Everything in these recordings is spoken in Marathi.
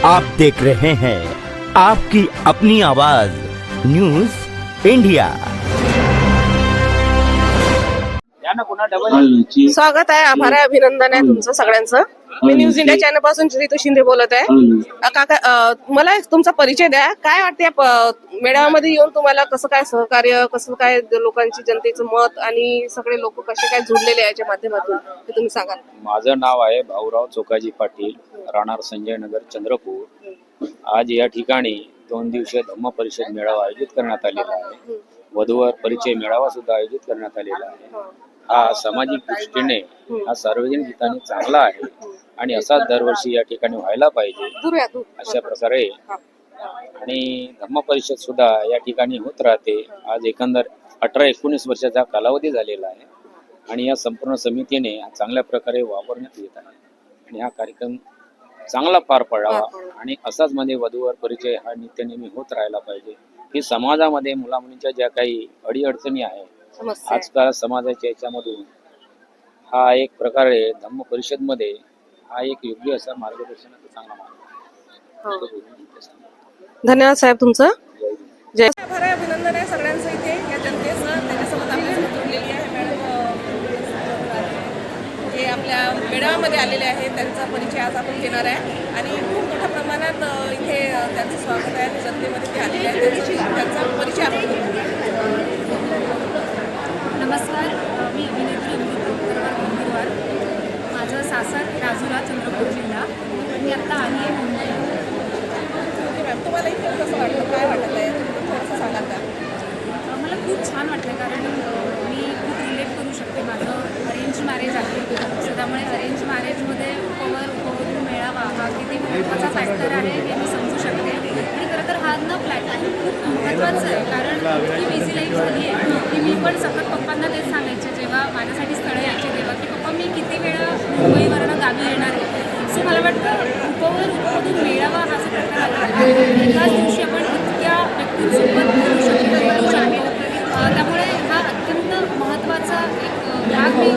आप देख रहे हैं आपकी अपनी आवाज न्यूज इंडिया। स्वागत आहे, आभार आहे, अभिनंदन आहे तुमचं सगळ्यांचं। मी न्यूज इंडिया चॅनल पासून रितू शिंदे बोलत आहे। काका, मला एक तुमचा परिचय द्या। काय वाटते मेळाव्यामध्ये येऊन तुम्हाला कसं काय सहकार्य, कसं काय लोकांची जनतेचं मत आणि सगळे लोक कसे काय जुळलेले आहे याच्या माध्यमातून ते तुम्ही सांगा। माझं नाव आहे भाऊराव चोकाजी पाटील, राहणार संजय नगर, चंद्रपूर। आज या ठिकाणी 2 दिवसीय धम्म परिषद मेळावा आयोजित करण्यात आलेला आहे। वधूवर परिचय मेळावा सुद्धा आयोजित करण्यात आलेला आहे। हा सामाजिक दृष्टीने हा सार्वजनिक हिताने चांगला आहे आणि असाच दरवर्षी या ठिकाणी व्हायला पाहिजे अशा प्रकारे। आणि धम्म परिषद सुद्धा या ठिकाणी होत राहते। आज एकंदर 18-19 वर्षाचा कालावधी झालेला आहे आणि या संपूर्ण समितीने चांगल्या प्रकारे वापरण्यात येत आहे आणि हा कार्यक्रम चांगला पार पडावा आणि असाच मध्ये वधूवर परिचय हा नित्यनेमी होत राहायला पाहिजे। की समाजामध्ये मुलामुलींच्या ज्या काही अडीअडचणी आहेत आजकाल समाजाच्या याच्यामधून हा एक प्रकारे धम्म परिषद मध्ये हा एक योग्य असा मार्गदर्शनाचा चांगला मार्ग। धन्यवाद साहेब तुमचं। जय आभार आहे, अभिनंदन आहे सगळ्यांचं इथे या जनतेचं, त्याच्यासोबत आपल्यासोबत जोडलेली आहे मॅडम। जे आपल्या मेळाव्यामध्ये आलेले आहेत त्यांचा परिचय आज आपण घेणार आहे आणि खूप मोठ्या प्रमाणात इथे त्यांचं स्वागत आहे आणि जनतेमध्ये ते आलेले आहेत, त्यांचा परिचय आपण घेऊ। नमस्कार, मी अभिनेत्री अमृता गंभीरवार। माझं सासर राजुरा, चंद्रपूर जिल्हा। मी आत्ता आली आहे मुंबई। मॅम, तुम्हाला इथे कसं वाटलं, काय वाटत आहे थोडंसं सांगा का? मला खूप छान वाटलं कारण मी खूप रिलेट करू शकते। माझं अरेंज मॅरेज आहे, सो त्यामुळे अरेंज मॅरेजमध्ये उपवधू मेळावा हा किती महत्त्वाचा फॅक्टर आहे हे मी समजू शकते। आणि खरं तर हा न प्लॅटफॉर्म खूप महत्त्वाचं आहे कारण इतकी बिझी लाईफ झाली आहे की मी पण सतत पप्पांना तेच सांगायचे जेव्हा माझ्यासाठी स्थळं यायचे तेव्हा की पप्पा मी किती वेळा मुंबईवरनं गावी येणार आहे। सो मला वाटतं उपवधू मेळावा हा जो प्रकार आहे एकाच दिवशी आपण इतक्या व्यक्तींसोबत बोलू शकतो। त्यामुळे हा अत्यंत महत्त्वाचा एक भाग मी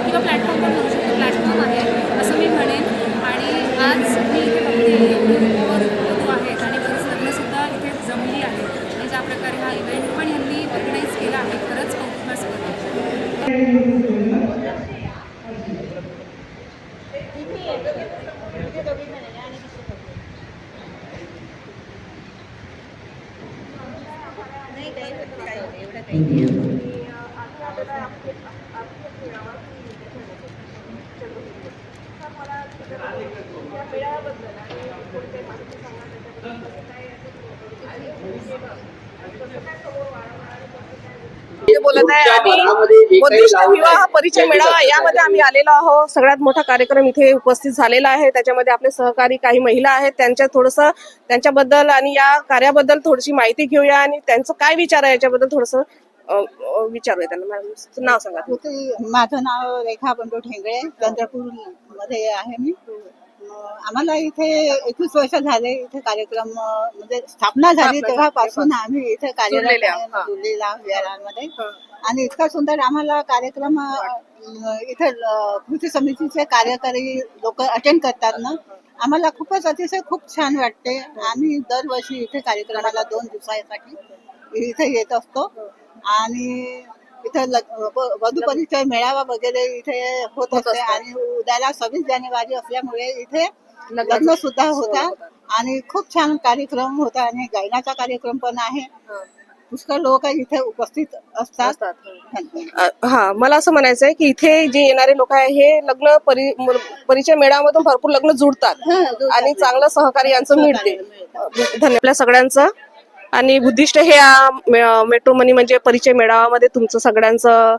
किंवा प्लॅटफॉर्म पण म्हणू शकतो, प्लॅटफॉर्म आहे असं मी म्हणेन। आणि आज मी इथे बघते उपवधू आहेत आणि खरंच लग्नसुद्धा इथे जमली आहे आणि ज्या प्रकारे हा इव्हेंट पण यांनी ऑर्गनाईज केला आहे खरंच कौतुकास्पद आहे। बोलत आहे आणि बुद्धिस्ट विवाह परिचय मेळावा यामध्ये आम्ही आलेलो आहोत। सगळ्यात मोठा कार्यक्रम इथे उपस्थित झालेला आहे, त्याच्यामध्ये आपले सहकारी काही महिला आहेत, त्यांच्याबद्दल आणि या कार्याबद्दल थोडीशी माहिती घेऊया आणि त्यांचं काय विचार आहे याच्याबद्दल थोडंसं विचारूया त्यांना। मॅडम नाव सांगा। माझं नाव रेखा बंडू ठेंगळे, चंद्रपूर मध्ये आहे मी। आम्हाला इथे 21 वर्ष झाले, इथे कार्यक्रम म्हणजे स्थापना झाली तेव्हापासून आम्ही इथे कार्यरत विहारांमध्ये आणि इतका सुंदर आम्हाला कार्यक्रम इथे कृती समितीचे कार्यकारी लोक अटेंड करतात ना, आम्हाला खूपच अतिशय खूप छान वाटते। आम्ही दरवर्षी इथे कार्यक्रमाला 2 दिवसासाठी इथे येत असतो आणि इथे वधू परिचय मेळावा वगैरे इथे होत असते आणि उद्याला 26 जानेवारी असल्यामुळे इथे लग्न सुद्धा होता आणि खूप छान कार्यक्रम होता आणि गायनाचा कार्यक्रम पण आहे। पुष्कळ लोक इथे उपस्थित असतात। हा, मला असं म्हणायचं आहे की इथे जे येणारे लोक आहे हे लग्न परिचय मेळाव्यामधून भरपूर लग्न जुळतात आणि चांगलं सहकार्य यांचं मिळते। धन्यवाद आपल्या सगळ्यांचं। आणि बुद्धिस्ट हे मेट्रो मनी म्हणजे परिचय मेळाव्यामध्ये तुमचं सगळ्यांचं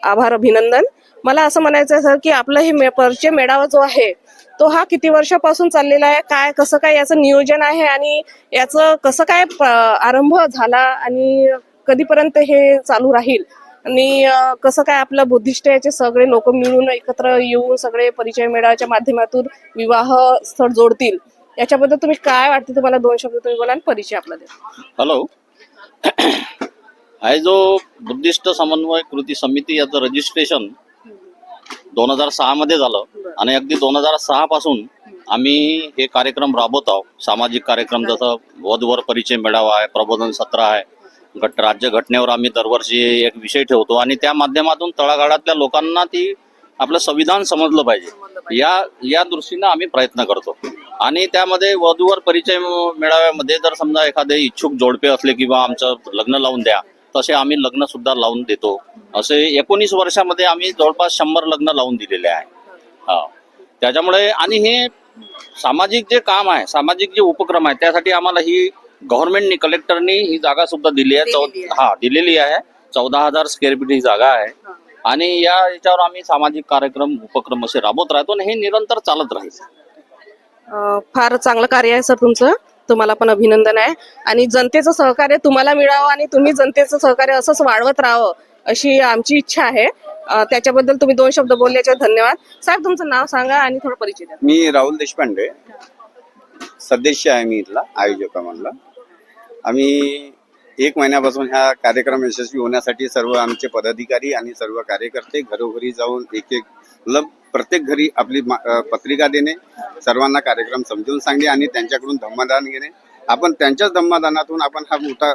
आभार, अभिनंदन। मला असं म्हणायचं आहे सर की आपलं हे परिचय मेळावा जो आहे तो हा किती वर्षापासून चाललेला आहे, काय कसं काय याचं नियोजन आहे आणि याचं कसं काय आरंभ झाला आणि कधीपर्यंत हे चालू राहील आणि कसं काय आपलं बुद्धिस्ट याचे सगळे लोक मिळून एकत्र येऊन सगळे परिचय मेळाव्याच्या माध्यमातून विवाह स्थळ जोडतील याच्याबद्दल तुम्ही काय वाटते? तुम्हाला 2 शब्द तुम्ही बोला आणि परिचय आपला द्या। हॅलो, हा जो बुद्धिस्ट समन्वय कृती समिती याचं रजिस्ट्रेशन 2006 मध्ये झालं आणि अगदी 2006 पासून आम्ही हे कार्यक्रम राबवत आहोत. सामाजिक कार्यक्रम जसं वधूवर परिचय मेळावा आहे, प्रबोधन सत्र आहे, राज्य घटनेवर आम्ही दरवर्षी एक विषय ठेवतो आणि त्या माध्यमातून तळागाळातल्या लोकांना ती आपलं संविधान समजलं पाहिजे या दृष्टीनं आम्ही प्रयत्न करतो. आणि त्यामध्ये वधूवर परिचय मेळाव्यामध्ये जर समजा एखादे इच्छुक जोडपे असले किंवा आमचं लग्न लावून द्या, तसे आम्ही लग्न सुद्धा लावून देतो. असे 19 वर्षामध्ये आम्ही जवळपास 100 लग्न लावून दिलेले आहे. हा, त्याच्यामुळे आणि हे सामाजिक जे काम आहे, सामाजिक जे उपक्रम आहे, त्यासाठी आम्हाला ही गव्हर्नमेंटनी कलेक्टरनी ही जागा सुद्धा दिली आहे. दिलेली आहे. 14,000 स्क्वेअर फीट ही जागा आहे. आणि याच्यावर आम्ही सामाजिक कार्यक्रम उपक्रम असे राबवत राहतो आणि हे निरंतर चालत राहील. फार चांगलं कार्य आहे सर तुमचं. तुम्हाला पण अभिनंदन आहे. आणि जनतेचं सहकार्य तुम्हाला मिळावं आणि तुम्ही जनतेचं सहकार्य असंच वाढवत राहावं अशी आमची इच्छा आहे. त्याच्याबद्दल तुम्ही 2 शब्द बोलल्याचे धन्यवाद. साहेब तुमचं नाव सांगा आणि थोडं परिचय द्या. मी राहुल देशपांडे, सदस्य आहे मी इथला आयोजकामधला. आम्ही 1 महिन्यापासून हा कार्यक्रम यशस्वी होण्यासाठी सर्व आमचे पदाधिकारी आणि सर्व कार्यकर्ते घरोघरी जाऊन प्रत्येक घरी आपली पत्रिका देणे, सर्वांना कार्यक्रम समजून सांगणे आणि त्यांच्याकडून धम्मदान घेणे. आपण त्यांच्याच धम्मदानातून आपण हा मोठा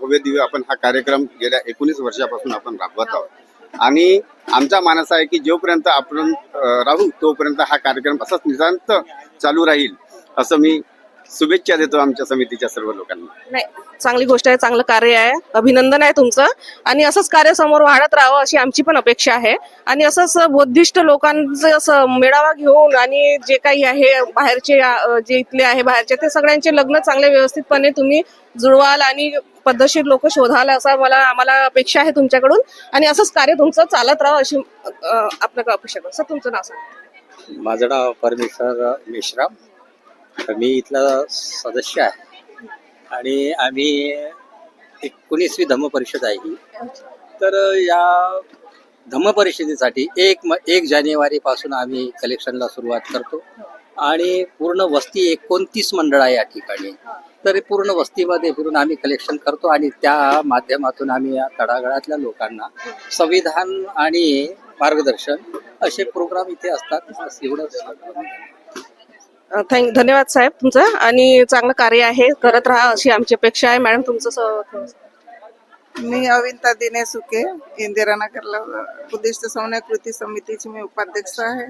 भव्य दिव्य आपण हा कार्यक्रम गेल्या 19 वर्षापासून आपण राबवत आहोत. आणि आमचा मानस आहे की जोपर्यंत आपण राहू तोपर्यंत हा कार्यक्रम असाच निरंत चालू राहील असं मी शुभेच्छा देतो आमच्या समितीच्या सर्व लोकांना. नाही, चांगली गोष्ट आहे, चांगलं कार्य आहे, अभिनंदन आहे तुमचं. आणि असंच कार्य समोर वाढत राहावं अशी आमची पण अपेक्षा आहे. आणि असंच बौद्धिस्ट लोकांचं असं मेळावा घेऊन आणि जे काही आहे बाहेरचे जे इथले आहे बाहेरचे ते सगळ्यांचे लग्न चांगले व्यवस्थितपणे तुम्ही जुळवाल आणि पद्धतशीर लोक शोधाल असा आम्हाला अपेक्षा आहे तुमच्याकडून. आणि असंच कार्य तुमचं चालत राहावं अशी आपल्याकडे अपेक्षा करतो. सर तुमचं नाव सांगा. माझं नाव परमेश्वर मेश्राम. मी इथला सदस्य आहे आणि आम्ही 19वी धम्म परिषद आहे ही. तर या धम्म परिषदेसाठी 1 जानेवारी पासून आम्ही कलेक्शनला सुरुवात करतो आणि पूर्ण वस्ती 29 मंडळ आहे या ठिकाणी. तर पूर्ण वस्तीमध्ये फिरून आम्ही कलेक्शन करतो आणि त्या माध्यमातून आम्ही या तळागाळातल्या लोकांना संविधान आणि मार्गदर्शन असे प्रोग्राम इथे असतात. एवढंच. धन्यवाद साहेब तुमचं. आणि चांगलं कार्य आहे, करत राहा अशी आमची अपेक्षा आहे. मॅडम तुमचं. मी अविंता दिने सुके, इंदिरानगरला बुद्धिस्ट समन्वय कृती समितीची मी उपाध्यक्ष आहे.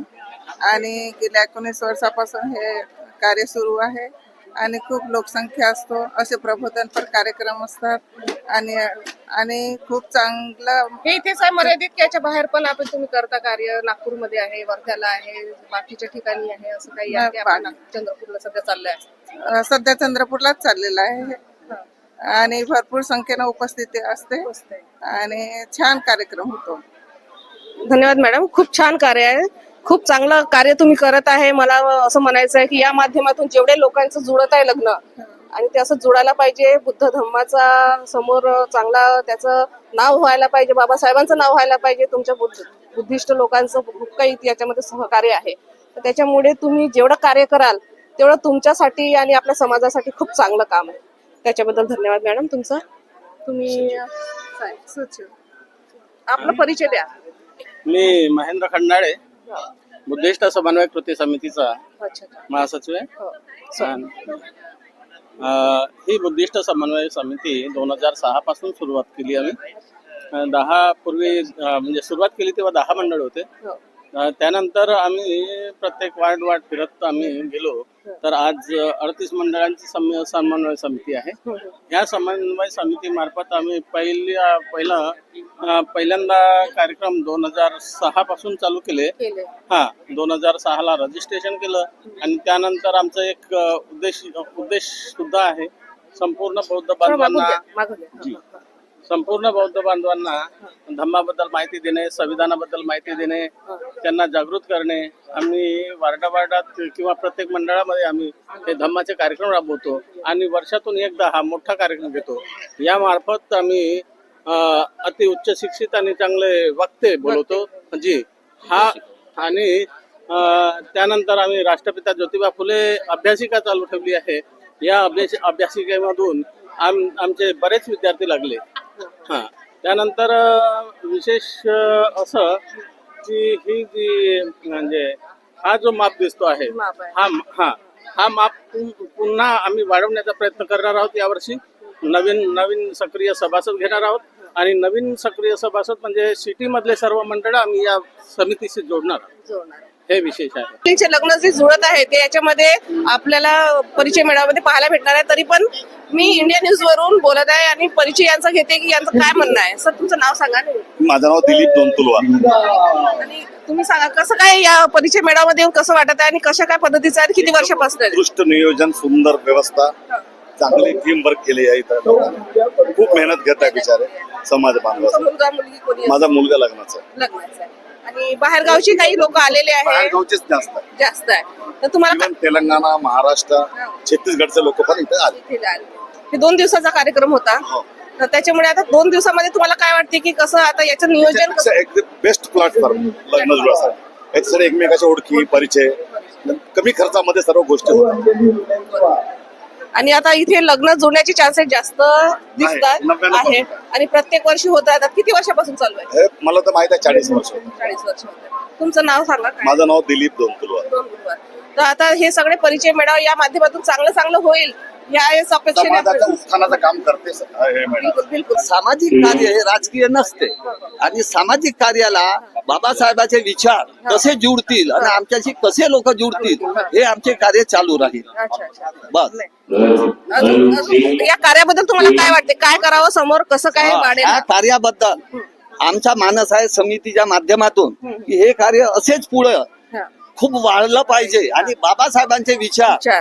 आणि गेल्या 19 वर्षापासून हे कार्य सुरू आहे आणि खूप लोकसंख्या असतो. असे प्रबोधनपर कार्यक्रम असतात आणि खूप चांगलं हे इथेच आहे मर्यादित की याच्या बाहेर पण आपण तुम्ही करता कार्य? नागपूरमध्ये आहे, वर्ध्याला आहे, बाकीच्या ठिकाणी आहे, असं काही आहे की आपण चंद्रपूरला सध्या चाललंय? सध्या चंद्रपूरलाच चाललेलं आहे आणि भरपूर संख्येनं उपस्थिती असते आणि छान कार्यक्रम होतो. धन्यवाद मॅडम, खूप छान कार्य आहे, खूप चांगलं कार्य तुम्ही करत आहे. मला असं म्हणायचं आहे की या माध्यमातून जेवढे लोकांचं जुळत आहे लग्न आणि ते असं जुळायला पाहिजे. बुद्ध धम्माचा समोर चांगला त्याचं नाव व्हायला पाहिजे, बाबासाहेबांचं नाव व्हायला पाहिजे. तुमच्या बुद्धिस्ट लोकांचं खूप काही याच्यामध्ये सहकार्य आहे. तर त्याच्यामुळे तुम्ही जेवढं कार्य कराल तेवढं तुमच्यासाठी आणि आपल्या समाजासाठी खूप चांगलं काम आहे. त्याच्याबद्दल धन्यवाद मॅडम तुमचं. तुम्ही आपला परिचय द्या. मी महेंद्र खंडाळे, बुद्धिस्ट समन्वय कृती समितीचा महासचिव आहे. ही बुद्धिस्ट समन्वय समिती 2006 पासून सुरुवात केली आम्ही. 10 पूर्वी म्हणजे सुरुवात केली तेव्हा 10 मंडळ होते. त्यानंतर आम्ही प्रत्येक वार्ड फिरत आम्ही गेलो. तर आज 38 मंडळांची समन्वय समिती आहे. या समन्वय समिती मार्फत आम्ही पहिल्यांदा कार्यक्रम 2006 पासून चालू केले. 2006 ला रजिस्ट्रेशन केलं आणि त्यानंतर आमचं एक उद्देश सुद्धा आहे. संपूर्ण बौद्ध बांधवांना धम्माबद्दल माहिती देणे, संविधानाबद्दल माहिती देणे, त्यांना जागृत करणे. आम्ही वार्डात किंवा प्रत्येक मंडळामध्ये आम्ही हे धम्माचे कार्यक्रम राबवतो आणि वर्षातून एकदा हा मोठा कार्यक्रम घेतो. या मार्फत आम्ही अति उच्च शिक्षित आणि चांगले वक्ते बोलवतो आणि त्यानंतर आम्ही राष्ट्रपिता ज्योतिबा फुले अभ्यासिका चालू ठेवली आहे. या अभ्यासिकेमधून आमचे बरेच विद्यार्थी लागले. त्यानंतर विशेष असं की ही जी म्हणजे हा जो माप दिसतो आहे माप आहे. हा माप पुन्हा आम्ही वाढवण्याचा प्रयत्न करणार आहोत यावर्षी. नवीन सक्रिय सभासद घेणार आहोत आणि नवीन सक्रिय सभासद म्हणजे सिटी मधले सर्व मंडळ आम्ही या समितीशी जोडणार आहोत. हे विशेष आहे. मुलींचे लग्न जे जुळत आहे ते याच्यामध्ये आपल्याला परिचय मेळाव्यामध्ये पाहायला भेटणार आहे. तरी पण मी इंडिया न्यूज वरून बोलत आहे आणि परिचय यांचा घेते की यांचं काय म्हणणं आहे. सर तुमचं नाव सांगा ना. माझं नाव दिलीप दोनतुलवार. आणि तुम्ही सांगा कसं काय या परिचय मेळाव्यामध्ये येऊन कसं वाटत आहे आणि कशा काय पद्धतीचं आहे, किती वर्षापासून आहे? उत्कृष्ट नियोजन, सुंदर व्यवस्था, चांगली टीम वर्क केली आहे इथं. खूप मेहनत घेत आहे बिचारे समाज बांधव. तुमचा मुलगा मुलगी कोणी आहे? माझा मुलगा लग्नाचा आहे. लग्नाचं आहे. आणि बाहेरगावची काही लोक आलेले आहेत बाहेरगावचेच जास्त आहे. जास्त आहे. तर तुम्हाला Even तेलंगणा, महाराष्ट्र, छत्तीसगडचे लोक पण इथे आले. इथे आले. हे 2 दिवसाचा कार्यक्रम होता. हो. तर त्याच्यामुळे आता 2 दिवसामध्ये तुम्हाला काय वाटते की कसं आता याचं नियोजन कसं? एकदम बेस्ट प्लॅटफॉर्म लग्न जुळासाठी. याच्यासाठी एकमेकाच्या ओळखी, परिचय, कमी खर्चामध्ये सर्व गोष्टी होतात. आणि आता इथे लग्न जुळण्याचे चान्सेस जास्त दिसतात 99% आहे आणि प्रत्येक वर्षी होत राहतात. किती वर्षापासून चालू आहे? हे मला तर माहित आहे 40 वर्ष होतं. 40 वर्ष होत आहे. तुमचं नाव सांगा काय? माझं नाव दिलीप दोनतुलवार. दोन गुरुवार. तर आता हे सगळे परिचय मेळावे या माध्यमातून चांगलं होईल या अपेक्षेने समाजाचं उत्थानाचं काम करते हे मॅडम. बिलकुल बिलकुल. सामाजिक कार्य हे राजकीय नसते आणि सामाजिक कार्याला बाबासाहेबांचे विचार कसे जुळतील आणि आमच्याशी कसे लोक जुळतील हे आमचे कार्य चालू राहील. अच्छा अच्छा. बस अजून या कार्याबद्दल तुम्हाला काय वाटते? काय करावं समोर, कसं काय वाढेल? या कार्याबद्दल आमचा मानस आहे समितीच्या माध्यमातून की हे कार्य असेच पुढे हा. खूप वाढलं पाहिजे आणि बाबासाहेबांचे विचार विचार.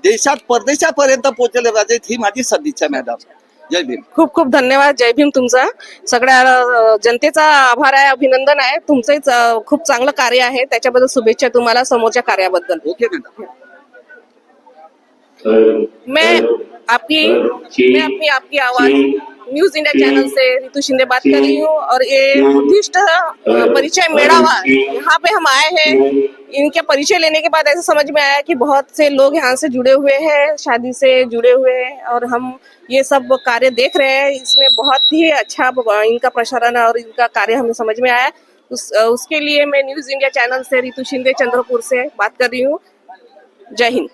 देशात परदेशापर्यंत पोहोचले पाहिजेत ही माझी सदिच्छा मॅडम. जय भीम. खूप खूप धन्यवाद. जय भीम. तुमचा सगळ्या जनतेचा आभार आहे, अभिनंदन आहे. तुमचंच खूप चांगलं कार्य आहे, त्याच्याबद्दल शुभेच्छा तुम्हाला समोरच्या कार्याबद्दल. Okay madam. मैं आपकी आवाज न्यूज इंडिया चैनल से रितु शिंदे बात कर रही हूँ और ये उद्दिष्ट परिचय मेड़ावा यहाँ पे हम आए हैं. इनके परिचय लेने के बाद ऐसा समझ में आया कि बहुत से लोग यहाँ से जुड़े हुए हैं, शादी से जुड़े हुए हैं और हम ये सब कार्य देख रहे हैं. इसमें बहुत ही अच्छा इनका प्रसारण और इनका कार्य हमें समझ में आया. उसके लिए मैं न्यूज इंडिया चैनल से रितु शिंदे चंद्रपुर से बात कर रही हूँ. जय हिंद.